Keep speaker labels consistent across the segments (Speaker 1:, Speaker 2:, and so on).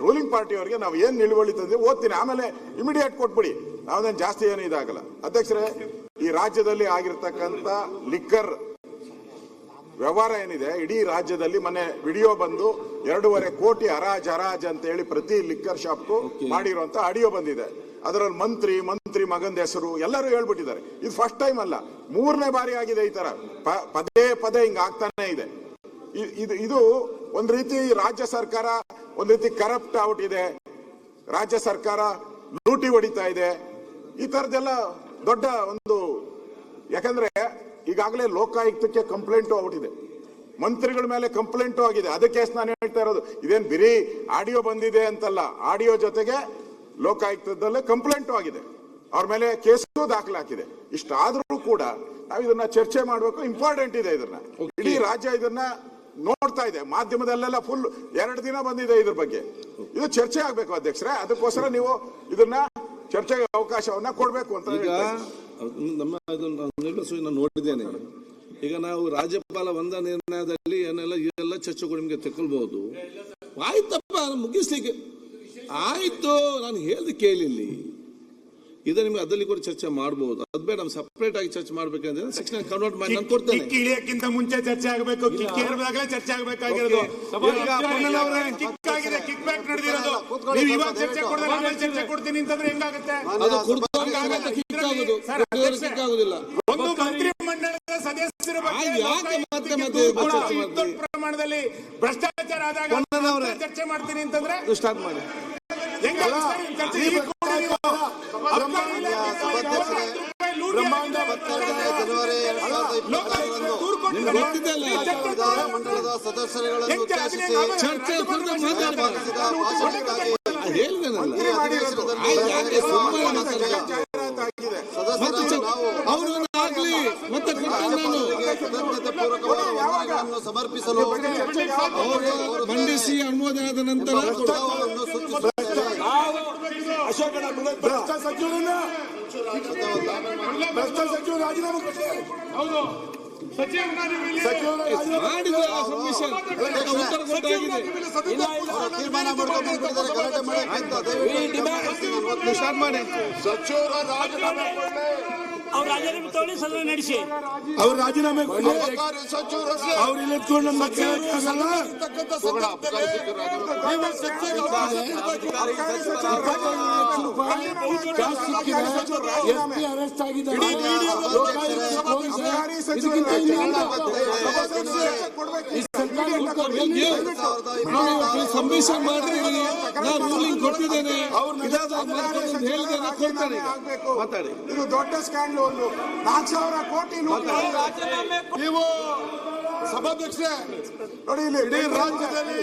Speaker 1: Ruling party ಅವರಿಗೆ ನಾವು ಏನ್ ನಿಲುವಳಿ ತಂದ್ರೆ ಓದ್ತೀನಿ, ಆಮೇಲೆ ಇಮಿಡಿಯೇಟ್ ಕೊಟ್ಬಿಡಿ, ನಾವೇನು ಜಾಸ್ತಿ ಏನು ಇದಾಗಲ್ಲ. ಅಧ್ಯಕ್ಷರೇ, ಈ ರಾಜ್ಯದಲ್ಲಿ ಆಗಿರ್ತಕ್ಕಂಥ ಲಿಕ್ಕರ್ ವ್ಯವಹಾರ ಏನಿದೆ, ಇಡೀ ರಾಜ್ಯದಲ್ಲಿ ಮೊನ್ನೆ ವಿಡಿಯೋ ಬಂದು 2.5 ಕೋಟಿ ಹರಾಜ್ ಅಂತ ಹೇಳಿ ಪ್ರತಿ ಲಿಕ್ಕರ್ ಶಾಪ್ಗೂ ಮಾಡಿರುವಂತ ಆಡಿಯೋ ಬಂದಿದೆ. ಅದರಲ್ಲಿ ಮಂತ್ರಿ ಮಗಂದ ಹೆಸರು ಎಲ್ಲರೂ ಹೇಳ್ಬಿಟ್ಟಿದ್ದಾರೆ. ಇದು ಫಸ್ಟ್ ಟೈಮ್ ಅಲ್ಲ, 3ನೇ ಬಾರಿ ಆಗಿದೆ ಈ ತರ, ಪದೇ ಹಿಂಗ ಆಗ್ತಾನೆ ಇದೆ. ಇದು ಒಂದ್ ರೀತಿ ರಾಜ್ಯ ಸರ್ಕಾರ ಒಂದ್ ರೀತಿ ಕರಪ್ಟ್ ಆಗ್ಬಿಟ್ಟಿದೆ, ರಾಜ್ಯ ಸರ್ಕಾರ ಲೂಟಿ ಹೊಡಿತಾ ಇದೆ. ಈ ತರದೆಲ್ಲ ದೊಡ್ಡ ಒಂದು, ಯಾಕಂದ್ರೆ ಈಗಾಗಲೇ ಲೋಕಾಯುಕ್ತಕ್ಕೆ ಕಂಪ್ಲೇಂಟು ಆಗ್ಬಿಟ್ಟಿದೆ, ಮಂತ್ರಿಗಳ ಮೇಲೆ ಕಂಪ್ಲೇಂಟು ಆಗಿದೆ. ಅದಕ್ಕೆ ನಾನು ಹೇಳ್ತಾ ಇರೋದು, ಇದೇನು ಬಿರಿ ಆಡಿಯೋ ಬಂದಿದೆ ಅಂತಲ್ಲ, ಆಡಿಯೋ ಜೊತೆಗೆ ಲೋಕಾಯುಕ್ತದಲ್ಲೇ ಕಂಪ್ಲೇಂಟು ಆಗಿದೆ, ಅವ್ರ ಮೇಲೆ ಕೇಸು ದಾಖಲಾಗಿದೆ. ಇಷ್ಟಾದ್ರೂ ಕೂಡ ನಾವು ಇದನ್ನ ಚರ್ಚೆ ಮಾಡಬೇಕು, ಇಂಪಾರ್ಟೆಂಟ್ ಇದೆ. ಇದನ್ನ ಇಡೀ ರಾಜ್ಯ ಇದನ್ನ ನೋಡ್ತಾ ಇದೆ, ಮಾಧ್ಯಮದಲ್ಲೆಲ್ಲ ಫುಲ್ 2 ದಿನ ಬಂದಿದೆ ಇದ್ರ ಬಗ್ಗೆ. ಇದು ಚರ್ಚೆ ಆಗ್ಬೇಕು ಅಧ್ಯಕ್ಷರೇ, ಅದಕ್ಕೋಸ್ಕರ ನೀವು ಇದನ್ನ ಚರ್ಚೆಗೆ ಅವಕಾಶವನ್ನ ಕೊಡ್ಬೇಕು ಅಂತ.
Speaker 2: ನಮ್ಮ ನೋಡಿದ್ದೇನೆ, ಈಗ ನಾವು ರಾಜ್ಯಪಾಲ ಒಂದ ನಿರ್ಣಯದಲ್ಲಿ ಏನೆಲ್ಲ ಚರ್ಚೆಗಳು ನಿಮ್ಗೆ ತಗೊಳ್ಬಹುದು. ಆಯ್ತಪ್ಪ, ಮುಗಿಸ್ಲಿಕ್ಕೆ ಆಯ್ತು, ನಾನು ಹೇಳ್ದು ಕೇಳಿಲ್ಲಿ, ಇದು ನಿಮ್ಗೆ ಅದಲ್ಲಿ ಕೂಡ ಚರ್ಚೆ ಮಾಡಬಹುದು. ಅದ್ ಬೇಡ, ನಮ್ ಸಪರೇಟ್ ಆಗಿ ಚರ್ಚೆ ಮಾಡ್ಬೇಕಂದ್ರೆ ಶಿಕ್ಷಣ ಕನ್ವರ್ಟ್ ಮಾಡಿ ನಾನು ಕೊಡ್ತೇನೆ.
Speaker 3: ಇಳಿಯಕ್ಕಿಂತ ಮುಂಚೆ ಚರ್ಚೆ ಆಗಬೇಕು, ಕಿಕ್ ಏರ್ದಾಗಲೇ ಚರ್ಚೆ ಆಗಬೇಕಾಗಿರೋದು. ಕಿಕ್ ಆಗಿದೆ, ಕಿಕ್ ಬ್ಯಾಕ್ ನಡೆದಿರೋದು. ನೀವು ಇವಾಗ ಚರ್ಚೆ ಕೊಡೋದು, ಆಮೇಲೆ ಚರ್ಚೆ ಕೊಡ್ತೀನಿ ಅಂತಂದ್ರೆ ಹೆಂಗಾಗುತ್ತೆ?
Speaker 2: ಕಿಕ್ ಆಗುದಿಲ್ಲ.
Speaker 3: ಒಂದು ಮಂತ್ರಿ ಮಂಡಲದ ಸದಸ್ಯರ ಬಗ್ಗೆ ದೊಡ್ಡ ಪ್ರಮಾಣದಲ್ಲಿ ಭ್ರಷ್ಟಾಚಾರ ಆದಾಗ ಚರ್ಚೆ ಮಾಡ್ತೀನಿ ಅಂತಂದ್ರೆ
Speaker 2: ಸ್ಟಾರ್ಟ್ ಮಾಡಿ.
Speaker 4: ಮಂಡಲದ ಸದಸ್ಯರುಗಳನ್ನು ಉದ್ದೇಶಿಸಿ ಕೃತಜ್ಞತೆ ಪೂರ್ವಕವನ್ನು ಸಮರ್ಪಿಸಲು
Speaker 2: ಮಂಡಿಸಿ ಅನುಮೋದನದ ನಂತರ
Speaker 1: ಭ್ರಷ್ಟ ಸಚಿವರು ರಾಜೀನಾಮೆ
Speaker 4: ತೀರ್ಮಾನ ಮಾಡ್ಕೊಂಡು ಗಲಾಟೆ ಮಾಡಕ್ಕೆ
Speaker 1: ಸ್ಟಾರ್ಟ್ ಮಾಡಿ. ಸಚಿವರ ರಾಜೀನಾಮೆ
Speaker 5: ಅವ್ರು ರಾಜೀನಾಮೆ ತಗೊಳ್ಳಿ, ಸದನ ನಡೆಸಿ.
Speaker 1: ಅವ್ರು ರಾಜೀನಾಮೆ ಅವ್ರು ಇಲ್ಲಿ ಎತ್ಕೊಂಡು ಅರೆಸ್ಟ್ ಆಗಿದ್ದಾರೆ.
Speaker 2: ಸಂಮಿಷನ್ ಮಾಡಿ ನಾನು ರೂಲಿಂಗ್ ಕೊಟ್ಟಿದ್ದೇನೆ,
Speaker 1: ಮಾತಾಡಿ. ಇದು ದೊಡ್ಡ ಸ್ಕ್ಯಾಂಡಲ್, ಒಂದು 4,000 ಕೋಟಿ ನೀವು ಸಭಾಧ್ಯಕ್ಷರೇ ನೋಡಿ, ಇಲ್ಲಿ ಇಡೀ ರಾಜ್ಯದಲ್ಲಿ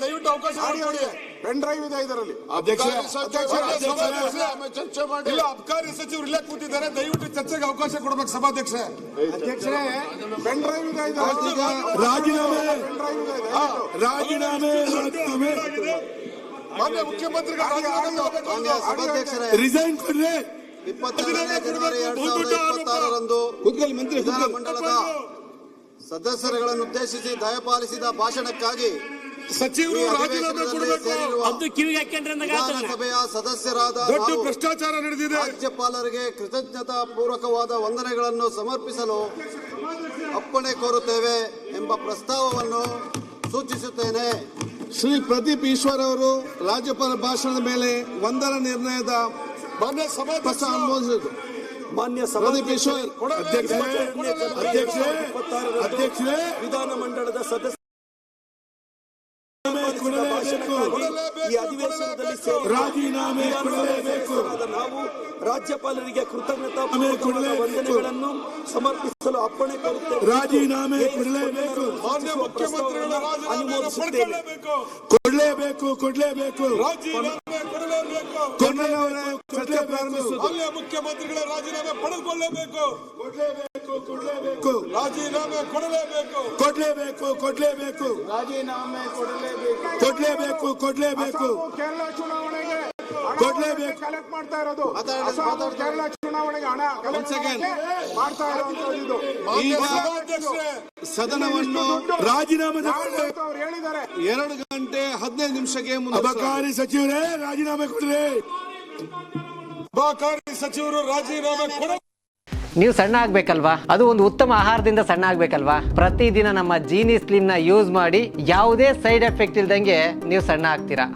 Speaker 1: ದಯವಿಟ್ಟು ಅವಕಾಶ ಮಾಡಿ. ಪೆನ್ ಡ್ರೈವ್ ಇದೆ ಇದರಲ್ಲಿ. ಚರ್ಚೆ ಮಾಡಿ. ಅಬಕಾರಿ ಸಚಿವರು ಇಲ್ಲೇ ಕೂತಿದ್ದಾರೆ, ದಯವಿಟ್ಟು ಚರ್ಚೆಗೆ ಅವಕಾಶ ಕೊಡಬೇಕು ಸಭಾಧ್ಯಕ್ಷರೇ. ಅಧ್ಯಕ್ಷರೇ, ಪೆನ್ ಡ್ರೈವ್ ಇದೆ ಇದರಲ್ಲಿ. ರಾಜೀನಾಮೆ ಮಾನ್ಯ ಮುಖ್ಯಮಂತ್ರಿಗಳು ರಿಸೈನ್ ಕೊಡ್ರಿ.
Speaker 4: 22 ಜನವರಿ 2026ರಂದು ವಿಧಾನಮಂಡಲದ ಸದಸ್ಯರುಗಳನ್ನು ಉದ್ದೇಶಿಸಿ ದಯಪಾಲಿಸಿದ ಭಾಷಣಕ್ಕಾಗಿ
Speaker 3: ಸಚಿವರು ರಾಜೀನಾಮೆ ಕೊಡಬೇಕು.
Speaker 4: ವಿಧಾನಸಭೆಯ ಸದಸ್ಯರಾದ
Speaker 3: ಭ್ರಷ್ಟಾಚಾರ ನಡೆದಿದೆ.
Speaker 4: ರಾಜ್ಯಪಾಲರಿಗೆ ಕೃತಜ್ಞತಾ ಪೂರ್ವಕವಾದ ವಂದನೆಗಳನ್ನು ಸಮರ್ಪಿಸಲು ಅಪ್ಪಣೆ ಕೋರುತ್ತೇವೆ ಎಂಬ ಪ್ರಸ್ತಾವವನ್ನು ಸೂಚಿಸುತ್ತೇನೆ.
Speaker 2: ಶ್ರೀ ಪ್ರದೀಪ್ ಈಶ್ವರ್ ಅವರು ರಾಜ್ಯಪಾಲ ಭಾಷಣದ ಮೇಲೆ ವಂದನಾ ನಿರ್ಣಯದ
Speaker 1: ಮಾನ್ಯ
Speaker 2: ಅನುಮೋದಿಸಿದರು. ಮಾನ್ಯ ಪ್ರದೀಪ್ ಈಶ್ವರ್
Speaker 1: ಅಧ್ಯಕ್ಷರೇ,
Speaker 5: ವಿಧಾನಮಂಡಲದ ಸದಸ್ಯ ಈ ಅಧಿವೇಶನದಲ್ಲಿ
Speaker 1: ರಾಜೀನಾಮೆ ಕೊಡಲೇಬೇಕು.
Speaker 5: ನಾವು ರಾಜ್ಯಪಾಲರಿಗೆ ಕೃತಜ್ಞತಾ ವಂದನೆಗಳನ್ನು ಸಮರ್ಪಿಸಲು ಅಪ್ಪಣೆ ಕೊಡುತ್ತೇವೆ.
Speaker 1: ರಾಜೀನಾಮೆ ಕೊಡಲೇಬೇಕು.
Speaker 3: ಮಾನ್ಯ ಮುಖ್ಯಮಂತ್ರಿಗಳ
Speaker 5: ಅನುಮೋದಿಸುತ್ತೇವೆ.
Speaker 1: ಕೊಡಲೇಬೇಕು.
Speaker 3: ರಾಜೀನಾಮೆ ಕೊಡಲೇಬೇಕು.
Speaker 1: ಚರ್ಚೆ ಪ್ರಾರಂಭಿಸುವುದು.
Speaker 3: ಮಾನ್ಯ ಮುಖ್ಯಮಂತ್ರಿಗಳ ರಾಜೀನಾಮೆ ಪಡೆದುಕೊಳ್ಳಲೇಬೇಕು. ರಾಜೀನಾಮೆ ಕೊಡಲೇಬೇಕು.
Speaker 1: ರಾಜೀನಾಮೆ ಕೊಡಲೇಬೇಕು. ಕೇರಳ ಚುನಾವಣೆಗೆ ಕೊಡಲೇಬೇಕು. ಕಲೆಕ್ಟ್ ಮಾಡ್ತಾ ಇರೋದು ಕೇರಳ ಚುನಾವಣೆಗೆ ಹಣ ಕಲೆಕ್ಟ್ ಮಾಡ್ತಾ ಇರುವಂತದ್ದು.
Speaker 2: ಈಗ ಸದನವನ್ನು
Speaker 3: ರಾಜೀನಾಮೆ
Speaker 1: ಅವ್ರು ಹೇಳಿದ್ದಾರೆ
Speaker 2: 2 ಗಂಟೆ 15 ನಿಮಿಷಕ್ಕೆ
Speaker 3: ಅಬಕಾರಿ ಸಚಿವರೇ ರಾಜೀನಾಮೆ ಕೊಡ್ರಿ. ಅಬಕಾರಿ ಸಚಿವರು ರಾಜೀನಾಮೆ ಕೊಡ.
Speaker 6: ನೀವು ಸಣ್ಣ ಆಗ್ಬೇಕಲ್ವಾ? ಅದು ಒಂದು ಉತ್ತಮ ಆಹಾರದಿಂದ ಸಣ್ಣ ಆಗ್ಬೇಕಲ್ವಾ? ಪ್ರತಿದಿನ ನಮ್ಮ ಜೀನಿ ಸ್ಲಿಮ್ ನ ಯೂಸ್ ಮಾಡಿ ಯಾವುದೇ ಸೈಡ್ ಎಫೆಕ್ಟ್ ಇಲ್ದಂಗೆ ನೀವು ಸಣ್ಣ ಆಗ್ತೀರಾ.